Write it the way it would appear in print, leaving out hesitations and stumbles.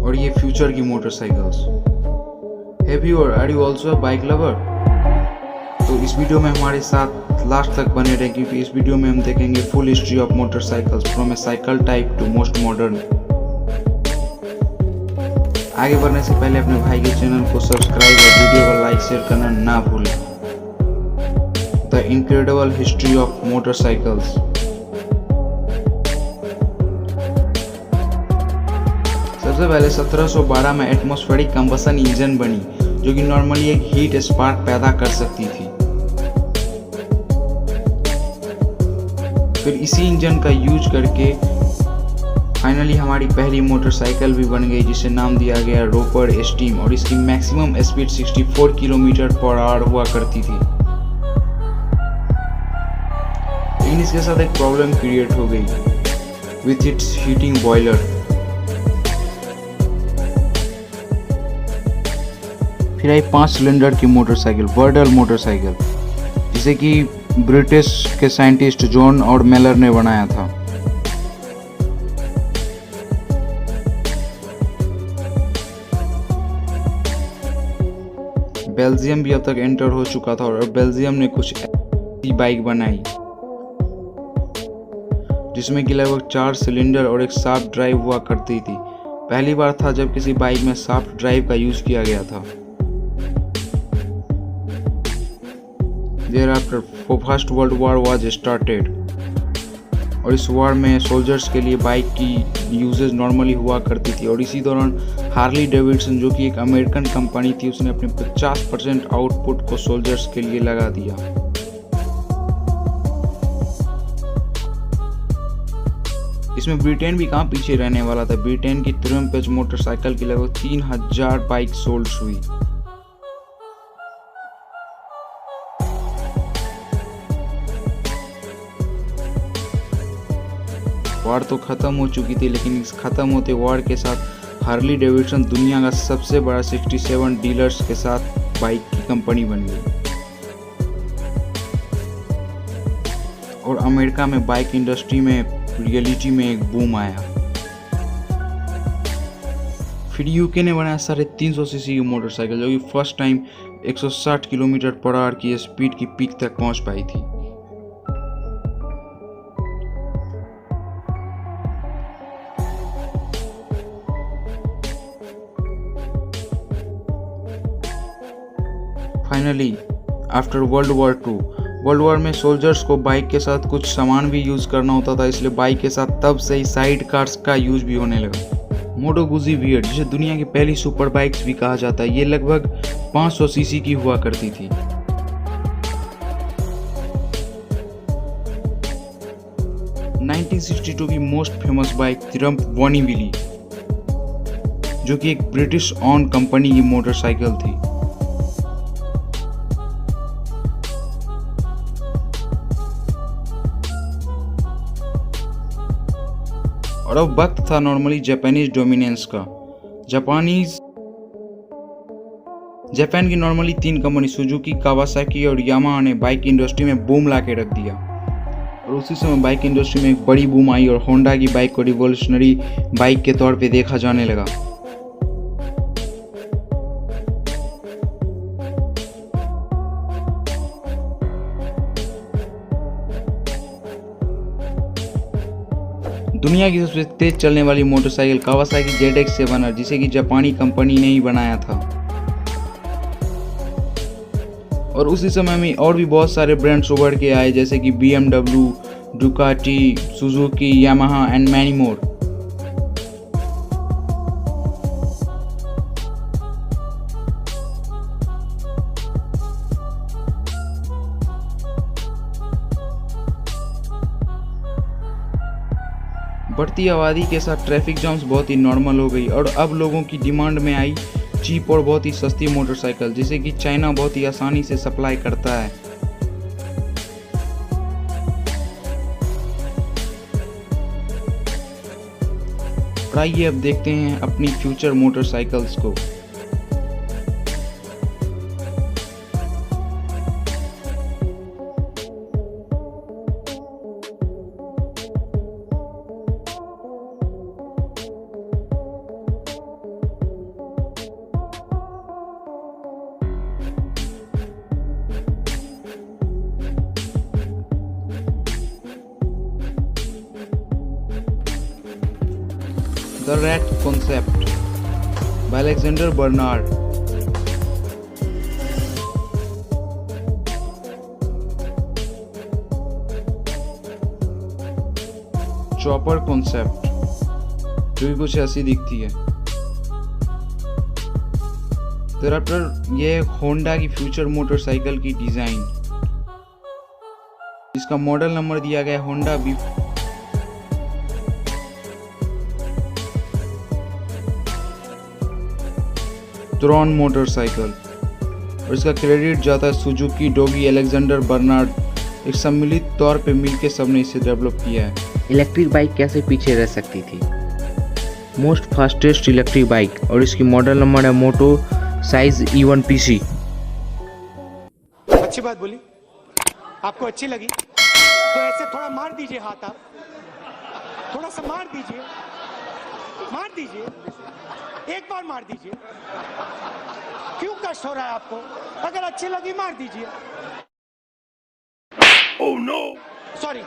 और ये फ्यूचर की मोटरसाइकिल्स। हैव यू और are you also a bike lover? तो इस वीडियो में हमारे साथ लास्ट तक बने रहें, क्योंकि इस वीडियो में हम देखेंगे full history of motorcycles from A cycle type two most modern. आगे बढ़ने से पहले अपने भाई के चैनल को सब्सक्राइब और वीडियो को लाइक शेयर करना ना भूलें। The incredible history of motorcycles. सबसे पहले 1712 में एटमॉस्फेरिक कंबशन इंजन बनी, जो कि नॉर्मली एक हीट स्पार्क पैदा कर सकती थी। फिर इसी इंजन का यूज करके फाइनली हमारी पहली मोटरसाइकिल भी बन गई, जिसे नाम दिया गया रोपर स्टीम, और इसकी maximum speed 64 kilometre per hour हुआ करती थी। लेकिन इसके साथ एक प्रॉब्लम क्रिएट हो गई विथ इट्स हीटिंग बॉयलर। फिर आई 5 सिलेंडर की मोटरसाइकिल, वर्डल मोटरसाइकिल, जिसे कि ब्रिटिश के साइंटिस्ट जॉन और मेलर ने बनाया था। बेल्जियम भी अब तक एंटर हो चुका था, और बेल्जियम ने कुछ ऐसी बाइक बनाई जिसमें कि लगभग 4 सिलेंडर और एक शाफ्ट ड्राइव हुआ करती थी। पहली बार था जब किसी बाइक में शाफ्ट ड्राइव का यूज किया गया था। Thereafter, first world war was started, और इस वॉर में सोल्जर्स के लिए बाइक की यूजेज नॉर्मली हुआ करती थी। और इसी दौरान हार्ली डेविडसन, जो कि एक अमेरिकन कंपनी थी, उसने अपने 50% आउटपुट को सोल्जर्स के लिए लगा दिया। इसमें ब्रिटेन भी कहाँ पीछे रहने वाला था। ब्रिटेन की ट्रिम्पेच मोटरसाइकिल की लगभग 3000 बाइक सोल्ड हुई। वॉर तो खत्म हो चुकी थी, लेकिन इस खत्म होते वॉर के साथ हार्ली डेविडसन दुनिया का सबसे बड़ा 67 डीलर्स के साथ बाइक की कंपनी बन गई, और अमेरिका में बाइक इंडस्ट्री में रियलिटी में एक बूम आया। फिर यूके ने बनाया 350 सीसी की मोटरसाइकिल, जो कि first time 160 kilometre per hour की स्पीड की पीक तक पहुंच पाई थी। फाइनली आफ्टर वर्ल्ड वॉर में सोल्जर्स को बाइक के साथ कुछ सामान भी यूज करना होता था, इसलिए बाइक के साथ तब से ही साइड कार्स का यूज भी होने लगा। मोटो गुजी वियर्ड, जिसे दुनिया की पहली सुपर बाइक्स भी कहा जाता है, ये लगभग 500 सीसी की हुआ करती थी। – 1962 की मोस्ट फेमस बाइक ट्रम्प बॉनीविली, जो कि एक ब्रिटिश ऑन कंपनी की मोटरसाइकिल थी। और अब वक्त था नॉर्मली जापानीज डोमिनेंस का। जापान की नॉर्मली 3 कंपनी सुजुकी, कावासाकी और यामाहा ने बाइक इंडस्ट्री में बूम ला के रख दिया, और उसी समय बाइक इंडस्ट्री में एक बड़ी बूम आई और होंडा की बाइक को रिवॉल्यूशनरी बाइक के तौर पे देखा जाने लगा। दुनिया की सबसे तेज चलने वाली मोटरसाइकिल कावासाकी ZX7R, जिसे कि जापानी कंपनी ने ही बनाया था। और उसी समय में और भी बहुत सारे ब्रांड्स उभर के आए, जैसे कि BMW, Ducati, Suzuki, Yamaha and many more. बढ़ती आबादी के साथ ट्रैफिक जाम्स बहुत ही नॉर्मल हो गई, और अब लोगों की डिमांड में आई चीप और बहुत ही सस्ती मोटरसाइकिल, जिसे कि चाइना बहुत ही आसानी से सप्लाई करता है। आइए अब देखते हैं अपनी फ्यूचर मोटरसाइकिल्स को। The rat concept by Alexander Bernard. Chopper concept, जो भी कुछ ऐसी दिखती है। दरअसल ये होंडा की फ्यूचर मोटरसाइकिल की डिजाइन, इसका मॉडल नंबर दिया गया होंडा बी। ट्रॉन मोटरसाइकिल, और इसका क्रेडिट जाता है सुजुकी, डोगी, अलेक्जेंडर बर्नार्ड। एक सम्मिलित तौर पे मिलकर सबने इसे डेवलप किया है। इलेक्ट्रिक बाइक कैसे पीछे रह सकती थी? मोस्ट फास्टेस्ट इलेक्ट्रिक बाइक, और इसकी मॉडल नंबर है मोटो साइज E1 PC। अच्छी बात बोली, आपको अच्छी लगी तो ऐसे थोड़ा मार दीजिए हाथ, आप थोड़ा सा मार दीजिए, एक बार मार दीजिए। क्यों कष्ट हो रहा है आपको? अगर अच्छी लगी मार दीजिए। Oh no, sorry.